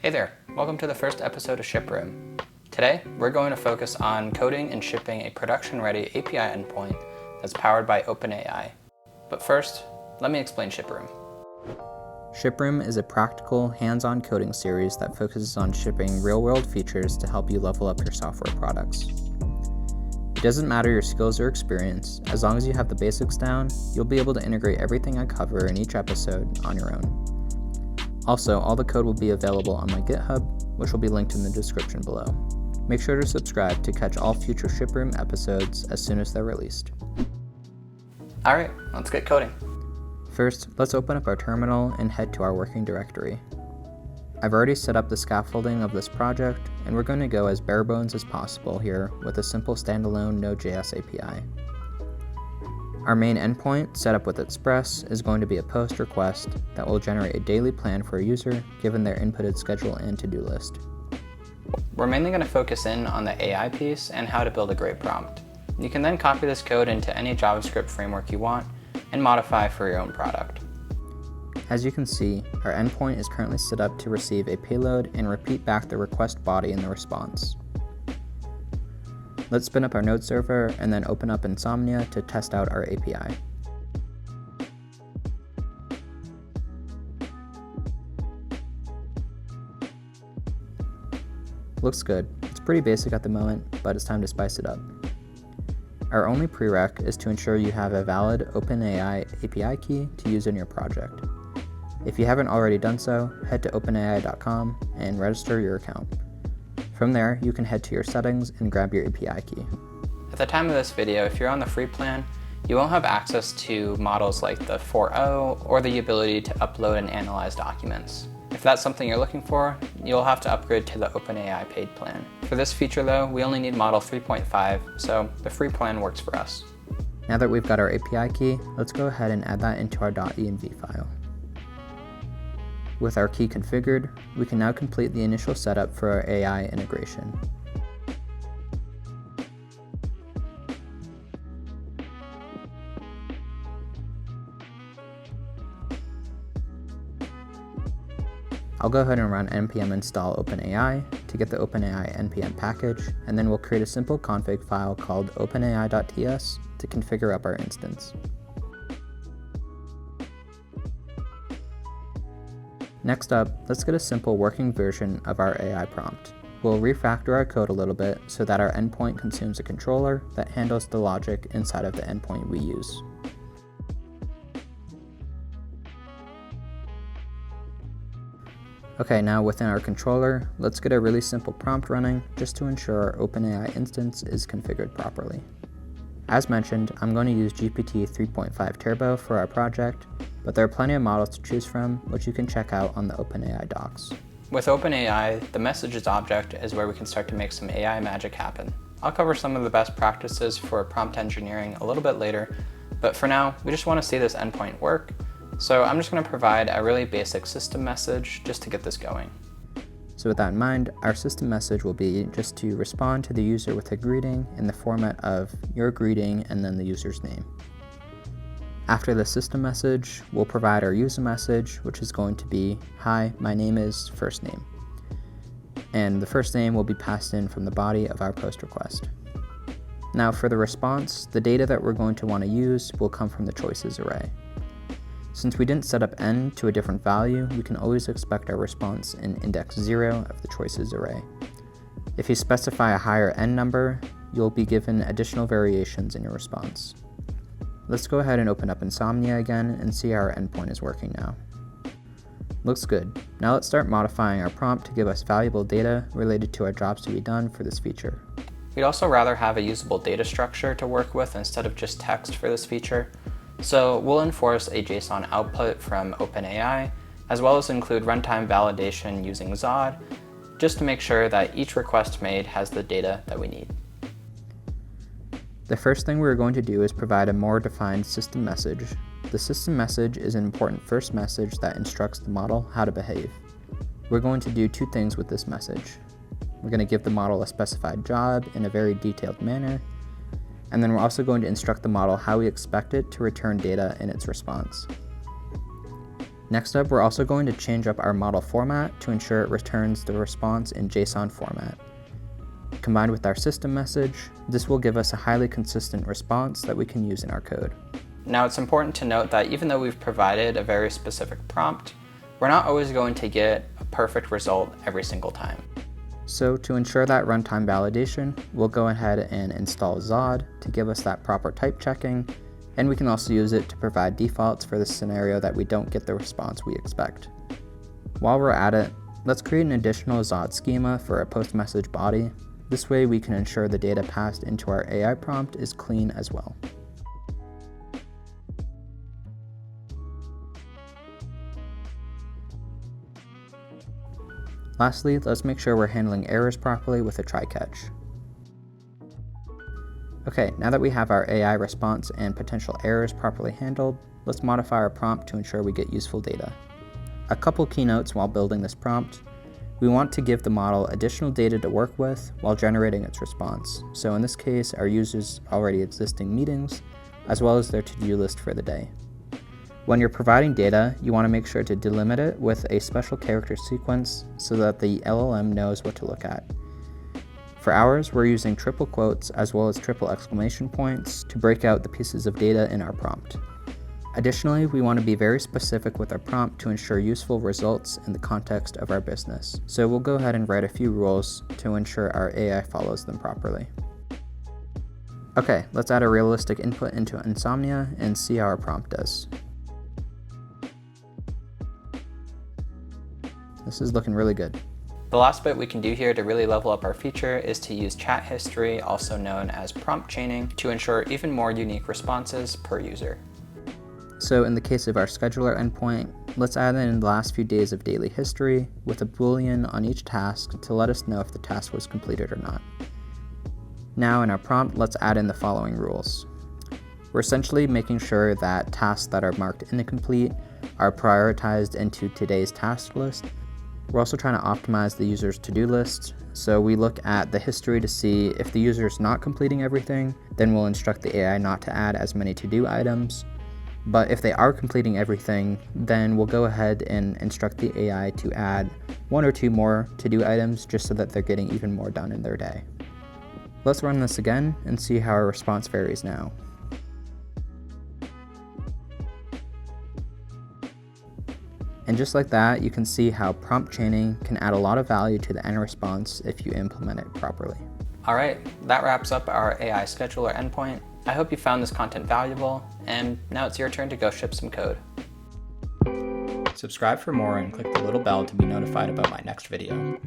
Hey there, welcome to the first episode of ShipRoom. Today, we're going to focus on coding and shipping a production-ready API endpoint that's powered by OpenAI. But first, let me explain ShipRoom. ShipRoom is a practical, hands-on coding series that focuses on shipping real-world features to help you level up your software products. It doesn't matter your skills or experience, as long as you have the basics down, you'll be able to integrate everything I cover in each episode on your own. Also, all the code will be available on my GitHub, which will be linked in the description below. Make sure to subscribe to catch all future ShipRoom episodes as soon as they're released. Alright, let's get coding. First, let's open up our terminal and head to our working directory. I've already set up the scaffolding of this project, and we're going to go as bare bones as possible here with a simple standalone Node.js API. Our main endpoint, set up with Express, is going to be a post request that will generate a daily plan for a user given their inputted schedule and to-do list. We're mainly going to focus in on the AI piece and how to build a great prompt. You can then copy this code into any JavaScript framework you want and modify for your own product. As you can see, our endpoint is currently set up to receive a payload and repeat back the request body in the response. Let's spin up our node server and then open up Insomnia to test out our API. Looks good. It's pretty basic at the moment, but it's time to spice it up. Our only prereq is to ensure you have a valid OpenAI API key to use in your project. If you haven't already done so, head to openai.com and register your account. From there, you can head to your settings and grab your API key. At the time of this video, if you're on the free plan, you won't have access to models like the 4.0 or the ability to upload and analyze documents. If that's something you're looking for, you'll have to upgrade to the OpenAI paid plan. For this feature though, we only need model 3.5, so the free plan works for us. Now that we've got our API key, let's go ahead and add that into our .env file. With our key configured, we can now complete the initial setup for our AI integration. I'll go ahead and run npm install OpenAI to get the OpenAI npm package, and then we'll create a simple config file called openai.ts to configure up our instance. Next up, let's get a simple working version of our AI prompt. We'll refactor our code a little bit so that our endpoint consumes a controller that handles the logic inside of the endpoint we use. Okay, now within our controller, let's get a really simple prompt running just to ensure our OpenAI instance is configured properly. As mentioned, I'm going to use GPT 3.5 Turbo for our project, but there are plenty of models to choose from, which you can check out on the OpenAI docs. With OpenAI, the messages object is where we can start to make some AI magic happen. I'll cover some of the best practices for prompt engineering a little bit later, but for now, we just want to see this endpoint work, so I'm just going to provide a really basic system message just to get this going. So with that in mind, our system message will be just to respond to the user with a greeting in the format of your greeting and then the user's name. After the system message, we'll provide our user message, which is going to be, "Hi, my name is first name." And the first name will be passed in from the body of our post request. Now for the response, the data that we're going to want to use will come from the choices array. Since we didn't set up n to a different value, we can always expect our response in index 0 of the choices array. If you specify a higher n number, you'll be given additional variations in your response. Let's go ahead and open up Insomnia again and see how our endpoint is working now. Looks good. Now let's start modifying our prompt to give us valuable data related to our jobs to be done for this feature. We'd also rather have a usable data structure to work with instead of just text for this feature. So we'll enforce a JSON output from OpenAI, as well as include runtime validation using Zod, just to make sure that each request made has the data that we need. The first thing we're going to do is provide a more defined system message. The system message is an important first message that instructs the model how to behave. We're going to do two things with this message. We're going to give the model a specified job in a very detailed manner, and then we're also going to instruct the model how we expect it to return data in its response. Next up, we're also going to change up our model format to ensure it returns the response in JSON format. Combined with our system message, this will give us a highly consistent response that we can use in our code. Now it's important to note that even though we've provided a very specific prompt, we're not always going to get a perfect result every single time. So to ensure that runtime validation, we'll go ahead and install Zod to give us that proper type checking, and we can also use it to provide defaults for the scenario that we don't get the response we expect. While we're at it, let's create an additional Zod schema for a post message body. This way we can ensure the data passed into our AI prompt is clean as well. Lastly, let's make sure we're handling errors properly with a try-catch. Okay, now that we have our AI response and potential errors properly handled, let's modify our prompt to ensure we get useful data. A couple keynotes while building this prompt. We want to give the model additional data to work with while generating its response. So in this case, our users' already existing meetings, as well as their to-do list for the day. When you're providing data, you want to make sure to delimit it with a special character sequence so that the LLM knows what to look at. For ours, we're using triple quotes as well as triple exclamation points to break out the pieces of data in our prompt. Additionally, we want to be very specific with our prompt to ensure useful results in the context of our business. So we'll go ahead and write a few rules to ensure our AI follows them properly. Okay, let's add a realistic input into Insomnia and see how our prompt does. This is looking really good. The last bit we can do here to really level up our feature is to use chat history, also known as prompt chaining, to ensure even more unique responses per user. So in the case of our scheduler endpoint, let's add in the last few days of daily history with a boolean on each task to let us know if the task was completed or not. Now in our prompt, let's add in the following rules. We're essentially making sure that tasks that are marked incomplete are prioritized into today's task list. We're also trying to optimize the user's to-do list, so we look at the history to see if the user is not completing everything, then we'll instruct the AI not to add as many to-do items. But if they are completing everything, then we'll go ahead and instruct the AI to add 1 or 2 more to-do items just so that they're getting even more done in their day. Let's run this again and see how our response varies now. And just like that, you can see how prompt chaining can add a lot of value to the end response if you implement it properly. All right, that wraps up our AI scheduler endpoint. I hope you found this content valuable, and now it's your turn to go ship some code. Subscribe for more and click the little bell to be notified about my next video.